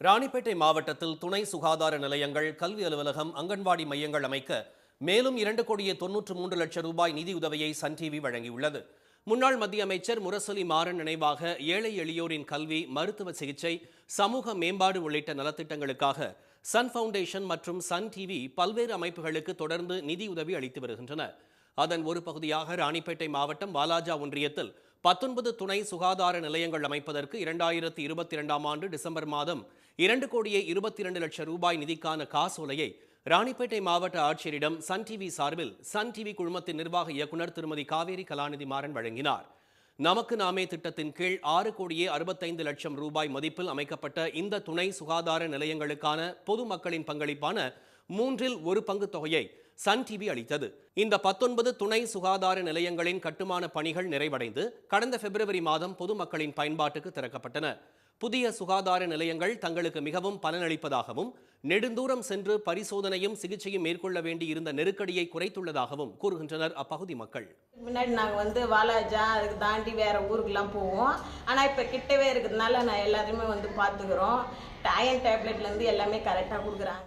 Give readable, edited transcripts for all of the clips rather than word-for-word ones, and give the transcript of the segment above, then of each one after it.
ராணிப்பேட்டை மாவட்டத்தில் துணை சுகாதார நிலையங்கள், கல்வி அலுவலகம், அங்கன்வாடி மையங்கள் அமைக்க மேலும் 2,93,00,000 ரூபாய் நிதியுதவியை சன் டிவி வழங்கியுள்ளது. முன்னாள் மத்திய அமைச்சர் முரசொலி மாறன் நினைவாக ஏழை எளியோரின் கல்வி, மருத்துவ சிகிச்சை, சமூக மேம்பாடு உள்ளிட்ட நலத்திட்டங்களுக்காக சன் ஃபவுண்டேஷன் மற்றும் சன் டிவி பல்வேறு அமைப்புகளுக்கு தொடர்ந்து நிதியுதவி அளித்து வருகின்றன. அதன் ஒரு பகுதியாக ராணிப்பேட்டை மாவட்டம் வாலாஜா ஒன்றியத்தில் 19 துணை சுகாதார நிலையங்கள் அமைப்பதற்கு 2022ஆம் ஆண்டு டிசம்பர் மாதம் 2,22,00,000 ரூபாய் நிதிக்கான காசோலையை ராணிப்பேட்டை மாவட்ட ஆட்சியரிடம் சன் டிவி சார்பில் சன் டிவி குழுமத்தின் நிர்வாக இயக்குநர் திருமதி காவேரி கலாநிதி மாறன் வழங்கினார். நமக்கு நாமே திட்டத்தின் கீழ் 6,65,00,000 ரூபாய் மதிப்பில் அமைக்கப்பட்ட இந்த துணை சுகாதார நிலையங்களுக்கான பொதுமக்களின் பங்களிப்பான 1/3 பங்கு தொகையை சன் டிவி அளித்தது. இந்த 19 துணை சுகாதார நிலையங்களின் கட்டுமான பணிகள் நிறைவடைந்து கடந்த பிப்ரவரி மாதம் பொதுமக்களின் பயன்பாட்டுக்கு திறக்கப்பட்டன. புதிய சுகாதார நிலையங்கள் தங்களுக்கு மிகவும் பலனளிப்பதாகவும், நெடுந்தூரம் சென்று பரிசோதனையும் சிகிச்சையும் மேற்கொள்ள வேண்டியிருந்த நெருக்கடியை குறைத்துள்ளதாகவும் கூறுகின்றனர் அப்பகுதி மக்கள். முன்னாடி நாங்கள் வாலாஜா அதுக்கு தாண்டி வேற ஊருக்கெல்லாம் போவோம். ஆனால் இப்போ கிட்டவே இருக்கிறதுனால நான் எல்லாத்தையுமே பார்த்துக்கிறோம். அயன் டேப்லெட்லேருந்து எல்லாமே கரெக்டாக கொடுக்குறாங்க.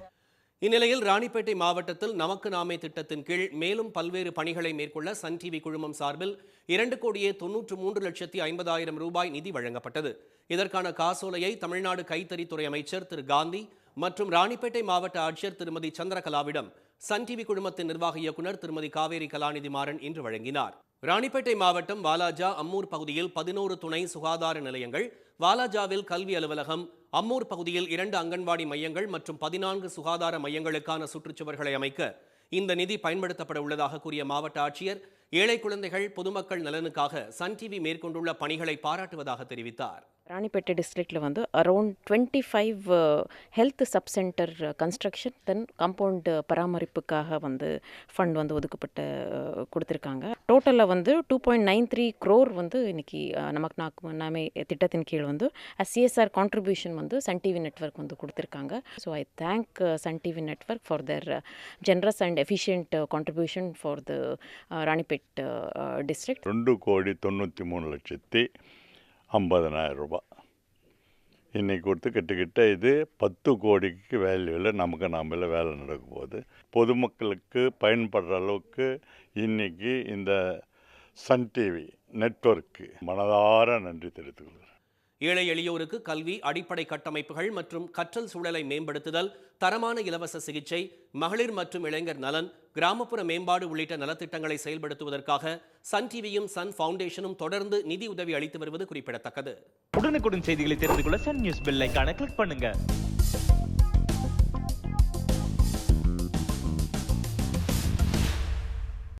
இந்நிலையில் ராணிப்பேட்டை மாவட்டத்தில் நமக்கு நாமே திட்டத்தின் கீழ் மேலும் பல்வேறு பணிகளை மேற்கொள்ள சன் டிவி குழுமம் சார்பில் 2,93,50,000 ரூபாய் நிதி வழங்கப்பட்டது. இதற்கான காசோலையை தமிழ்நாடு கைத்தறித்துறை அமைச்சர் திரு காந்தி மற்றும் ராணிப்பேட்டை மாவட்ட ஆட்சியர் திருமதி சந்திரகலாவிடம் சன் டிவி குழுமத்தின் நிர்வாக இயக்குநர் திருமதி காவேரி கலாநிதி மாறன் இன்று வழங்கினார். ராணிப்பேட்டை மாவட்டம் வாலாஜா, அம்மூர் பகுதியில் 11 துணை சுகாதார நிலையங்கள், வாலாஜாவில் கல்வி அலுவலகம், அம்மூர் பகுதியில் 2 அங்கன்வாடி மையங்கள் மற்றும் 14 சுகாதார மையங்களுக்கான சுற்றுச்சுவர்களை அமைக்க இந்த நிதி பயன்படுத்தப்பட உள்ளதாக கூறிய மாவட்ட ஆட்சியர், ஏழை குழந்தைகள், பொதுமக்கள் நலனுக்காக சன் டிவி மேற்கொண்டுள்ள பணிகளை பாராட்டுவதாக தெரிவித்தார். ராணிப்பேட்டை டிஸ்ட்ரிக்டில் around 25 health sub centre construction then compound பராமரிப்புக்காக ஃபண்ட் ஒதுக்கப்பட்டு கொடுத்துருக்காங்க. டோட்டலில் 2.93 crore இன்னைக்கு நமக்கு நாமே திட்டத்தின் கீழ் CSR contribution Sun TV network கொடுத்துருக்காங்க. So I thank Sun TV network for their generous and efficient contribution for the Ranipet district. 2,93,50,000 ரூபாய் இன்றைக்கி கொடுத்து கிட்டக்கிட்ட இது 10 கோடிக்கு வேல்யூவில் நமக்கு நாம வேலை நடக்க போகுது. பொதுமக்களுக்கு பயன்படுற அளவுக்கு இன்றைக்கி இந்த சன் டிவி நெட்வொர்க்கு மனதார நன்றி தெரிவித்துக்கொள்கிறேன். ஏழை எளியோருக்கு கல்வி, அடிப்படை கட்டமைப்புகள் மற்றும் கற்றல் சூழலை மேம்படுத்துதல், தரமான இலவச சிகிச்சை, மகளிர் மற்றும் இளைஞர் நலன், கிராமப்புற மேம்பாடு உள்ளிட்ட நலத்திட்டங்களை செயல்படுத்துவதற்காக சன் டிவியும் சன் ஃபவுண்டேஷனும் தொடர்ந்து நிதி உதவி அளித்து வருவது குறிப்பிடத்தக்கது. உடனுக்குடன் செய்திகளை தெரிந்து கொள்ள சன் நியூஸ் பெல் ஐகானை கிளிக் பண்ணுங்க.